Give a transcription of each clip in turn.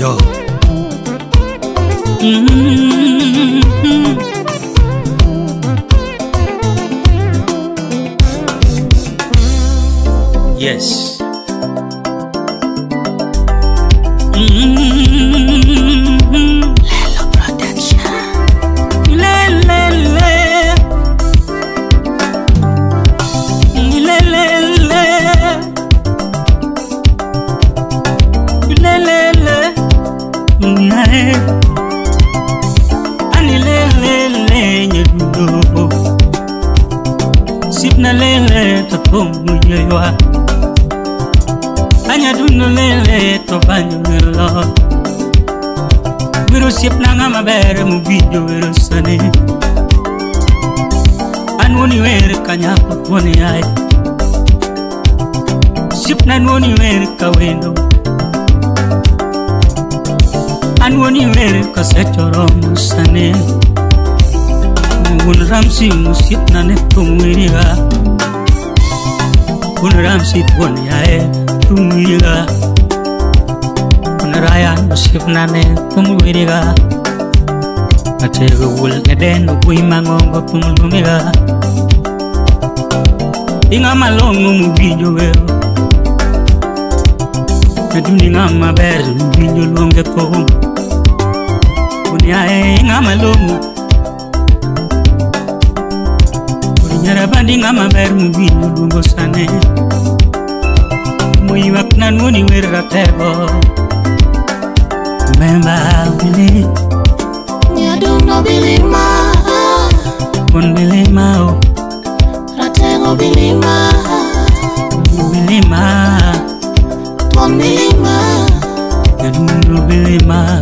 yo. Yes. Lelo Production. Sipna lele to pomu yoywa anya duno lele to banyo lo Viru sipna ngama bere mu video viru sane Anwoni were kanya poni ai Sipna nwoni were kawendo Anwoni were kasechoro musane Un ramsi musipna ne tumwiriga Un ramsi poni ai tumwiriga Un rayan musipna ne tumwiriga Atego wul eden buimangongo tumlumiga Inga malongo mubinyo wero Naduni ngama ber mubinyo longe kohum Uniae inga malongo Nyarabandi ngama ber mubinyo lungo sane Muiwak nanuni wera tebo Memba wili Nyaduno bilima Pon bilima o Ratego bilima Bilima Pon bilima Nyaduno bilima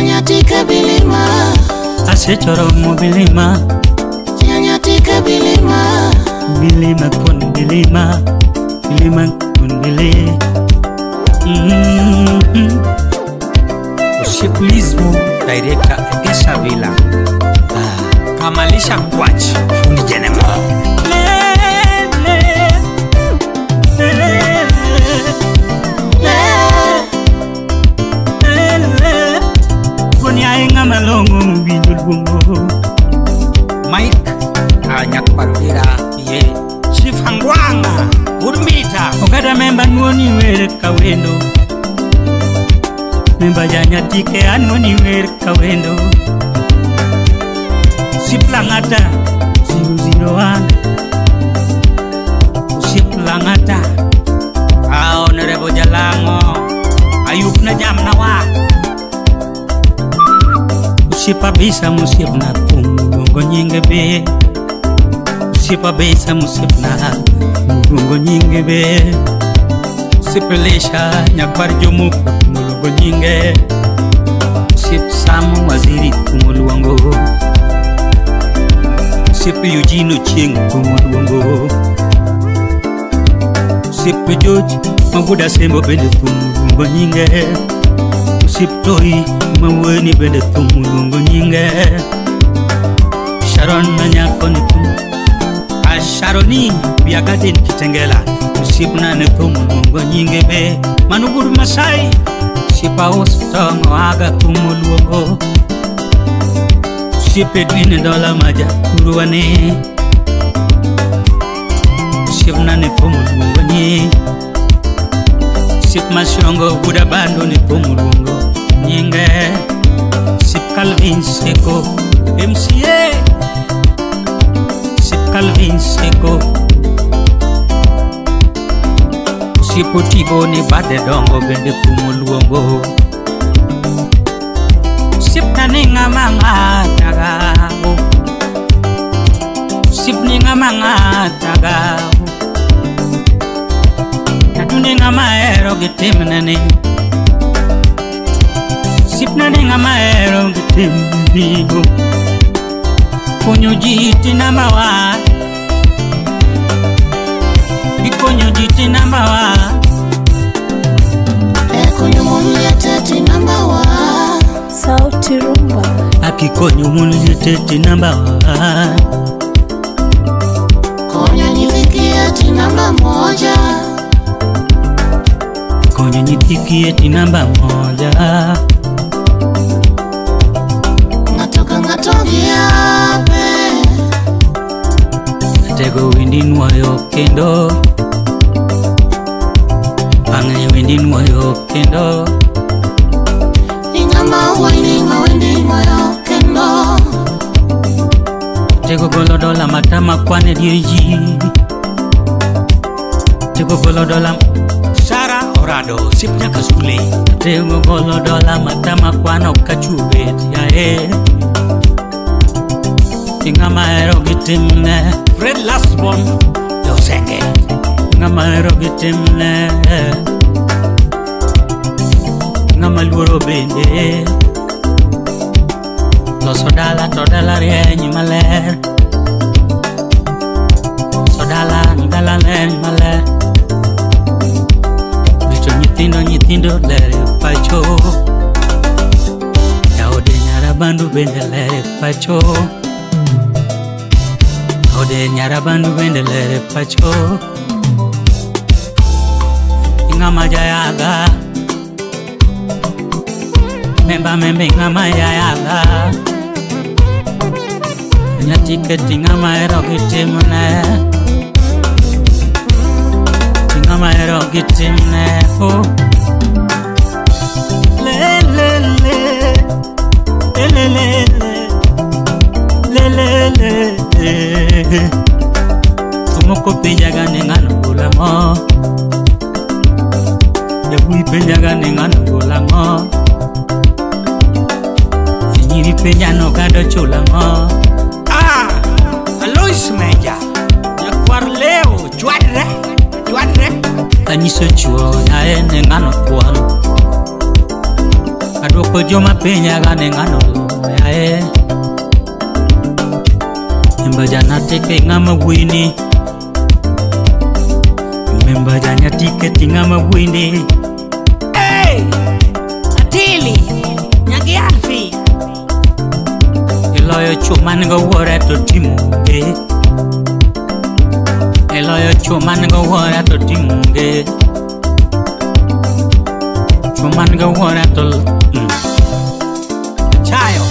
Nyatika bilima Asechoro mo bilima Nyatika bilima Bilima pon bilima Bilima pon bilima Ushikulismo director Egesha Villa. Kamalisha Kwach fundi jenemo. Koni ainga malongo mbinyo lungo Mike Nyakparira ye Chief Hangwanga Urmita Okada memba nwoni were kawendo Memba Nyatike anwoni were kawendo Siplangata 001 Siplangata Honorable Jalango Ayub na jam na wa Usipa bisa musipna Mungo nyinge be Usipa bisa musipna Mungo nyinge be Usipelesha nyakbar jomu Mungo nyinge Usip samu waziri kumuluango Usip yujino ching kumuluango Usip George mabuda sembo bende kumuluango nyinge Usip toi maweni bende kumuluango nyinge Sharon nanyakoni kum Sharoni biagaden kitengela Usipna ne kumuluango nyinge be Manuguru Masai Usipa ostongo aga kumuluango Usipe dwine dola maja kuruwane Usipna ne kumuluango nyinge Usip masyongo buda bando ne kumuluango nyinge Usip Calvin Seko MCA Usip Calvin Seko Usipo tibo ni bade dongo bende kumuluongo Usip nani ngamanga tagao Usip ni ngamanga tagao Naduni ngamaero gitimnani Usip nani ngamaero gitimnigo Konyo jiti namba wa Ikonyo jiti namba wa Konyo muli atati namba wa Sauti Rumba. Akikonyo muli tete namba wa Konyo niliki ati namba moja konyo nyithi kieti namba moja. Ng'ato ka ng'ato gi yape, Natego windi nuoyo kendo, bang'e windi nuoyo kendo. ing'ama windi ma wendi moyo kendo. Tego golo dola matama kwane dier ji. Tego golo dola Sara Orado sip nyaka skule. Tego golo dola matama kwano kachubet yae. Ing'ama hero gitimne Fred Lastborn Yosenge. Ing'ama hero gitimne Ing'ama luoro bende loso dala to dala rieny maler. So dala rieny maler. Rito nyithindo ler e pacho. Jaode nyarabandu bende ler e pacho. Jaode nyarabandu bende ler e pacho. Ing'ama jayaga memba ing'ama jayaga. Nyathi keti ng'ama hero gitimne, ng'ama hero gitimne. Oh le le le le le le le le. Tomoko penjaga ne ng'ano golang'o, jabui penjaga ne ng'ano golang'o, nyiri penjano gado chulang'o. Alois Meja Nyakwar leo chwadre Kanyiso chuo yae ne ng'ano kwal, adwoko joma penjaga ne ng'ano yae. Memba janate ke ng'ama wini, memba janyati ke ti ng'ama wini. Hey Atili Nyagi Alfi Iloyo chuman go wore to timunge, iloyo chuman go wore to timunge, chuman go wore to Chayo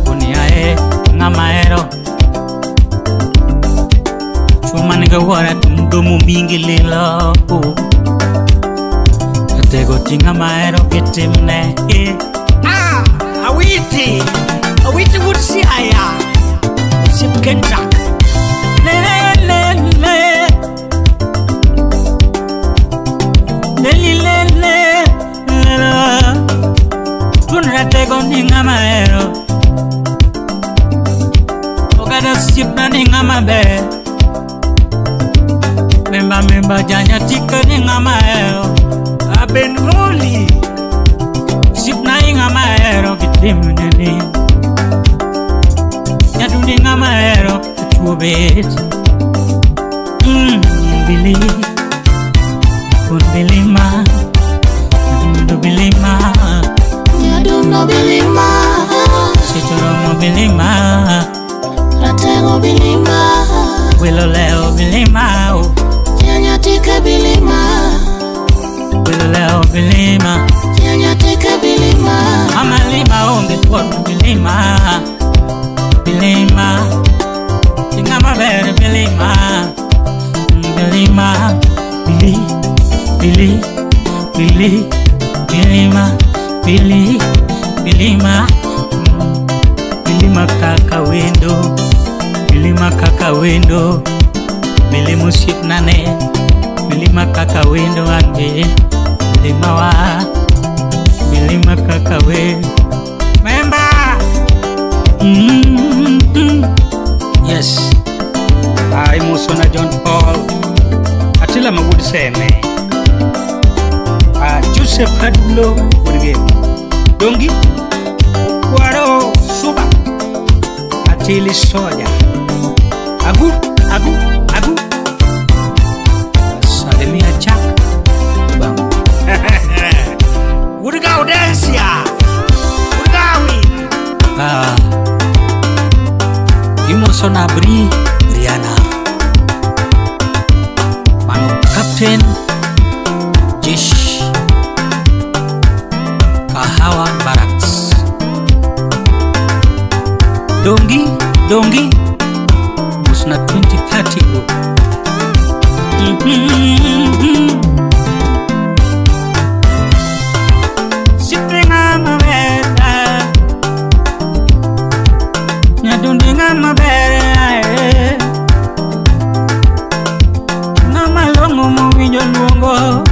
uniae ng'ama hero. Chuman go wore to mdomo mingi lilo. Natego ti ng'ama hero gitimne. Awiti Woodsi aya Sip Kentak Le le le le le le le le. Tunratego ni ng'ama hero, ogada sipna ni ng'ama ber. Memba janyatika ni ng'ama hero, Abengoli sipna ni ng'ama hero gitimne ni. Nyaduni ng'ama hero chuobet. Bili pun bilima, nyadundo bilima, Nyadundo bilima, sechoromo bilima, ratego bilima, welo leo bilima. nyatika bilima, Welo leo bilima, nyatika bilima, amalima onge tuono bilima. Bilima, ing'ama ber bilima. Bilima, bili bilima, bilima. Bilima kaka wendo, bilima kaka wendo. Bilima sipnane, bilima kaka wendo ane. Bilima wa, bilima kaka wendo. Memba Yes. Ai Musona John Paul Atila Magudi Seme Joseph Kadulo Burge Dongi Kwaro Suba Atili Soja Agu Salimia Chak Bang. Urga Audencia Urgawi Imosona Briana Mano Captain Jish Kahawa Barracks. Dongi Musna 2030 bro. Siprenga mabera Nyadundinga mabera Namalongo muwinyo luongo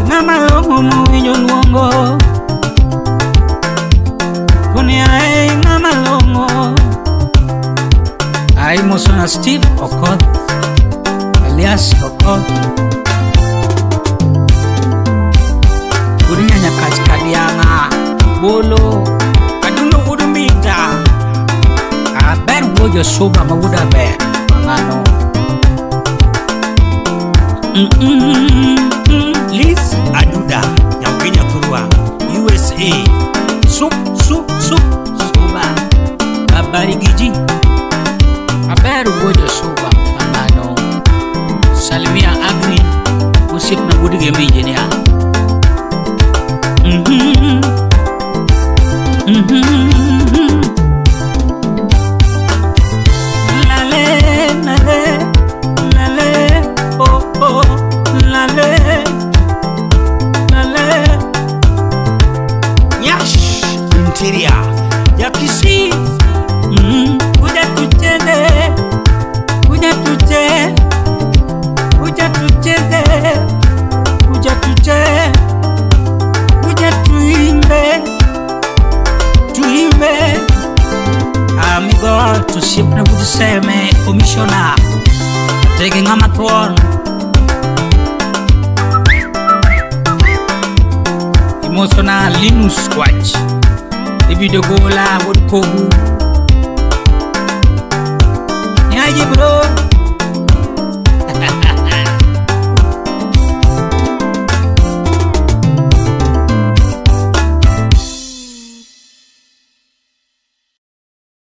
Namalongo muwinyo luongo Kuni ai namalongo Ai Musona Steve Okoth alias Okoth Kurinya nyakati kadianga Bolo Kaduno udumita Aber wojo soba mabuda ber Mangano Liz Aduda yang Kenya Turwa USA. Sup Soba Abari giji Aber wojo soba Mangano Salimia Agri Musik na budi gemi jenia Lale, oh, lale, Nyash Interior ya Kisii. kuja tucheze, kuja tuimbe. Amigo tusip na budiseme komishona tege ngama tuon emotional Linus Squatch video gola would kogu Nyaji bro